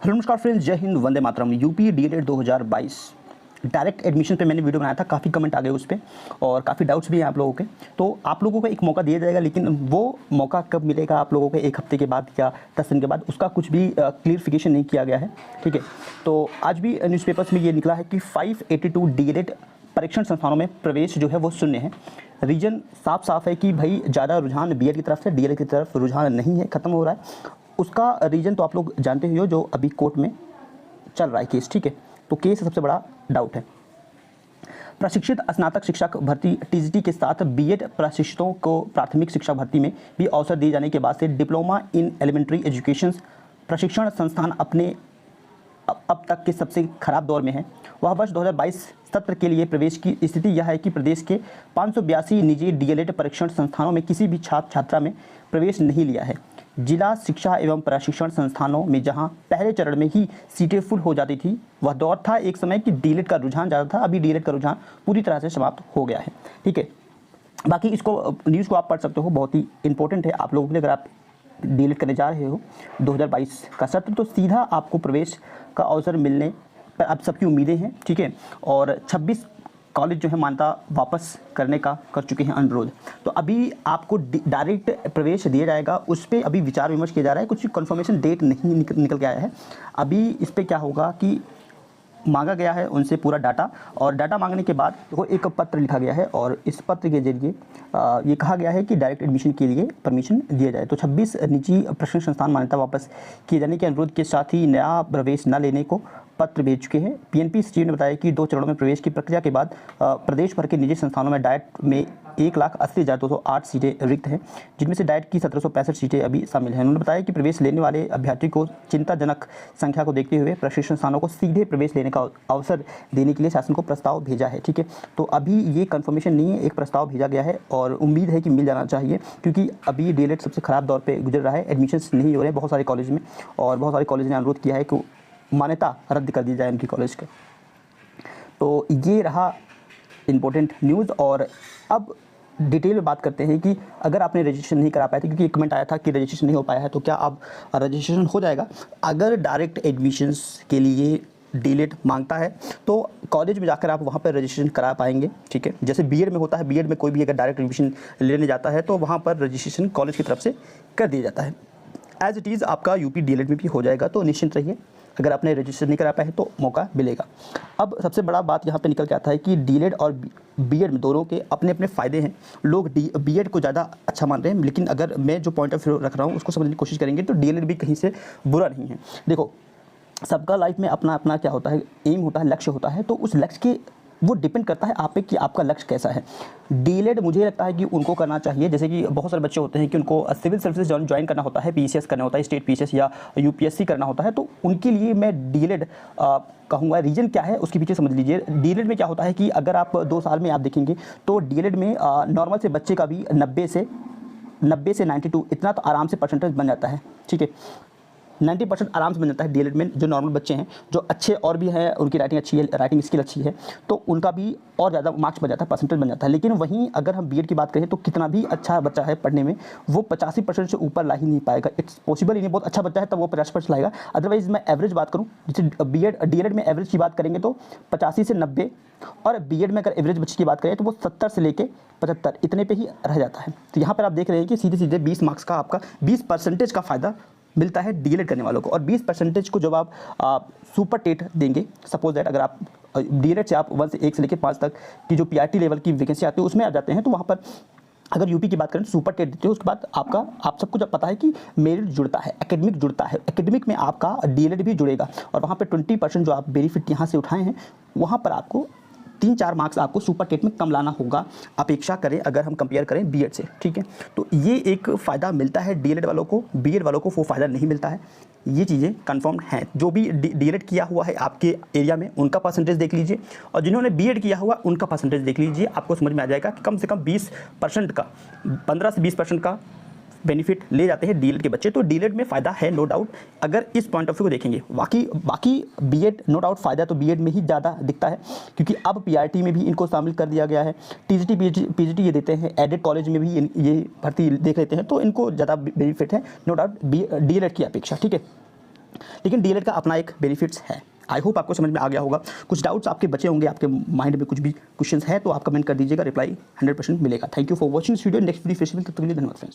Hello नमस्कार friends, जय Hind, Vande Mataram. UP DElEd 2022 direct admission पे मैंने वीडियो बनाया था, काफ़ी कमेंट आ गए उस पर और काफ़ी डाउट्स भी हैं आप लोगों के। तो आप लोगों को एक मौका दिया जाएगा, लेकिन वो मौका कब मिलेगा आप लोगों को, एक हफ्ते के बाद या 10 दिन के बाद, उसका कुछ भी क्लियरिफिकेशन नहीं किया गया है। ठीक है, तो आज भी न्यूज़पेपर्स में ये निकला है कि 582 डीएलएड परीक्षण संस्थानों में प्रवेश जो है वो शून्य है। रीजन साफ साफ है कि भाई ज़्यादा रुझान बीएड की तरफ से डीएलएड की तरफ रुझान नहीं है, ख़त्म हो रहा है। उसका रीजन तो आप लोग जानते ही हो, जो अभी कोर्ट में चल रहा है केस। ठीक है, तो केस सबसे बड़ा डाउट है। प्रशिक्षित स्नातक शिक्षक भर्ती टीजीटी के साथ बीएड प्रशिक्षितों को प्राथमिक शिक्षा भर्ती में भी अवसर दिए जाने के बाद से डिप्लोमा इन एलिमेंट्री एजुकेशन प्रशिक्षण संस्थान अपने अब तक के सबसे खराब दौर में है। वह वर्ष 2022 सत्र के लिए प्रवेश की स्थिति यह है कि प्रदेश के 582 निजी डीएलएड परीक्षण संस्थानों में किसी भी छात्र छात्रा में प्रवेश नहीं लिया है। जिला शिक्षा एवं प्रशिक्षण संस्थानों में जहां पहले चरण में ही सीटें फुल हो जाती थी, वह दौर था एक समय कि डीएलएड का रुझान ज़्यादा था। अभी डीएलएड का रुझान पूरी तरह से समाप्त हो गया है। ठीक है, बाकी इसको न्यूज़ को आप पढ़ सकते हो, बहुत ही इंपॉर्टेंट है आप लोगों के लिए। अगर आप डीएलएड करने जा रहे हो 2022 का सत्र, तो सीधा आपको प्रवेश का अवसर मिलने पर अब सबकी उम्मीदें हैं। ठीक है, और 26 कॉलेज जो है मान्यता वापस करने का कर चुके हैं अनुरोध। तो अभी आपको डायरेक्ट प्रवेश दिया जाएगा, उस पर अभी विचार विमर्श किया जा रहा है। कुछ कन्फर्मेशन डेट नहीं निकल के आया है। अभी इस पर क्या होगा कि मांगा गया है उनसे पूरा डाटा, और डाटा मांगने के बाद वो एक पत्र लिखा गया है, और इस पत्र के जरिए ये कहा गया है कि डायरेक्ट एडमिशन के लिए परमिशन दिया जाए। तो 26 निजी प्रशिक्षण संस्थान मान्यता वापस किए जाने के अनुरोध के साथ ही नया प्रवेश न लेने को पत्र भेज चुके हैं। पीएनपी सचिव ने बताया कि 2 चरणों में प्रवेश की प्रक्रिया के बाद प्रदेश भर के निजी संस्थानों में डाइट में 1,80,208 सीटें रिक्त हैं, जिनमें से डाइट की 1765 सीटें अभी शामिल हैं। उन्होंने बताया कि प्रवेश लेने वाले अभ्यर्थी को चिंताजनक संख्या को देखते हुए प्रशिक्षण संस्थानों को सीधे प्रवेश लेने का अवसर देने के लिए शासन को प्रस्ताव भेजा है। ठीक है, तो अभी ये कंफर्मेशन नहीं है, एक प्रस्ताव भेजा गया है और उम्मीद है कि मिल जाना चाहिए, क्योंकि अभी डीएलएड सबसे ख़राब दौर पर गुजर रहा है। एडमिशन्स नहीं हो रहे हैं बहुत सारे कॉलेज में, और बहुत सारे कॉलेज ने अनुरोध किया है कि मान्यता रद्द कर दी जाए उनकी कॉलेज के। तो ये रहा इम्पोर्टेंट न्यूज़। और अब डिटेल में बात करते हैं कि अगर आपने रजिस्ट्रेशन नहीं करा पाए थे, क्योंकि एक कमेंट आया था कि रजिस्ट्रेशन नहीं हो पाया है, तो क्या अब रजिस्ट्रेशन हो जाएगा? अगर डायरेक्ट एडमिशन्स के लिए डीएलएड मांगता है तो कॉलेज में जाकर आप वहाँ पर रजिस्ट्रेशन करा पाएंगे। ठीक है, जैसे बीएड में होता है, बीएड में कोई भी अगर डायरेक्ट एडमिशन लेने जाता है तो वहाँ पर रजिस्ट्रेशन कॉलेज की तरफ से कर दिया जाता है। एज इट इज़ आपका यूपी डीएलएड में भी हो जाएगा, तो निश्चिंत रहिए। अगर आपने रजिस्टर नहीं करा पाए तो मौका मिलेगा। अब सबसे बड़ा बात यहाँ पे निकल के आता है कि डीएलएड और बीएड में दोनों के अपने अपने फ़ायदे हैं। लोग बीएड को ज़्यादा अच्छा मान रहे हैं, लेकिन अगर मैं जो पॉइंट ऑफ व्यू रख रहा हूँ उसको समझने की कोशिश करेंगे तो डीएलएड भी कहीं से बुरा नहीं है। देखो, सबका लाइफ में अपना अपना क्या होता है, एम होता है, लक्ष्य होता है। तो उस लक्ष्य के वो डिपेंड करता है आप पे कि आपका लक्ष्य कैसा है। डीएलएड मुझे लगता है कि उनको करना चाहिए, जैसे कि बहुत सारे बच्चे होते हैं कि उनको सिविल सर्विसेज ज्वाइन करना होता है, पीसीएस करना होता है, स्टेट पीसीएस या यूपीएससी करना होता है, तो उनके लिए मैं डीएलएड कहूँगा। रीजन क्या है उसके पीछे समझ लीजिए। डीएलएड में क्या होता है कि अगर आप 2 साल में आप देखेंगे तो डीएलएड में नॉर्मल से बच्चे का भी 90 से 92 इतना तो आराम से परसेंटेज बन जाता है। ठीक है, 90% आराम से बन जाता है डीएलएड में। जो नॉर्मल बच्चे हैं, जो अच्छे और भी हैं, उनकी राइटिंग अच्छी है, राइटिंग स्किल अच्छी है, तो उनका भी और ज़्यादा मार्क्स बन जाता है, परसेंटेज बन जाता है। लेकिन वहीं अगर हम बीएड की बात करें तो कितना भी अच्छा बच्चा है पढ़ने में, वो 85% से ऊपर ला ही नहीं पाएगा। इट्स पॉसिबल ही नहीं। बहुत अच्छा बच्चा है तब वो 50% लाएगा। अदरवाइज मैं एवरेज बात करूँ, जैसे डीएलएड में एवरेज की बात करेंगे तो 85 से 90, और बीएड में अगर एवरेज बच्चे की बात करें तो वो 70 से लेके 75 इतने पे ही रह जाता है। तो यहाँ पर आप देख रहे हैं कि सीधे सीधे 20 मार्क्स का आपका 20% का फ़ायदा मिलता है डीएलएड करने वालों को। और 20% को जब आप सुपर टेट देंगे, सपोज दैट अगर आप डीएलएड से आप 1 से लेकर 5 तक की जो पीआरटी लेवल की वैकेंसी आती है उसमें आ जाते हैं, तो वहाँ पर अगर यूपी की बात करें तो सुपर टेट देते हो, उसके बाद आप सबको जब पता है कि मेरिट जुड़ता है, एकेडमिक जुड़ता है, एकेडमिक में आपका डीएलएड भी जुड़ेगा, और वहाँ पर 20% जो आप बेनिफिट यहाँ से उठाए हैं, वहाँ पर आपको 3-4 मार्क्स आपको सुपर टेट में कम लाना होगा, अपेक्षा करें अगर हम कंपेयर करें बीएड से। ठीक है, तो ये एक फ़ायदा मिलता है डीएलएड वालों को, बीएड वालों को वो फ़ायदा नहीं मिलता है। ये चीज़ें कंफर्म हैं। जो भी डीएलएड किया हुआ है आपके एरिया में, उनका परसेंटेज देख लीजिए, और जिन्होंने बीएड किया हुआ उनका परसेंटेज देख लीजिए। आपको समझ में आ जाएगा कि कम से कम 20% का, 15 से 20% का बेनिफिट ले जाते हैं डीएलएड के बच्चे। तो डीएलएड में फ़ायदा है, नो डाउट, अगर इस पॉइंट ऑफ व्यू को देखेंगे। बाकी बीएड नो डाउट फ़ायदा तो बीएड में ही ज़्यादा दिखता है, क्योंकि अब पीआरटी में भी इनको शामिल कर दिया गया है। टीजीटी पीजीटी ये देते हैं, एडेड कॉलेज में भी ये भर्ती देख लेते हैं, तो इनको ज़्यादा बेनिफिट है नो डाउट डीएलएड की अपेक्षा। ठीक है, लेकिन डीएलएड का अपना एक बेनिफिट्स है। आई होप आपको समझ में आ गया होगा। कुछ डाउट्स आपके बचे होंगे, आपके माइंड में कुछ भी क्वेश्चंस है तो आप कमेंट कर दीजिएगा, रिप्लाई 100% मिलेगा। Thank you for watching this video. Next video festival तक के लिए धन्यवाद फ्रेंड्स।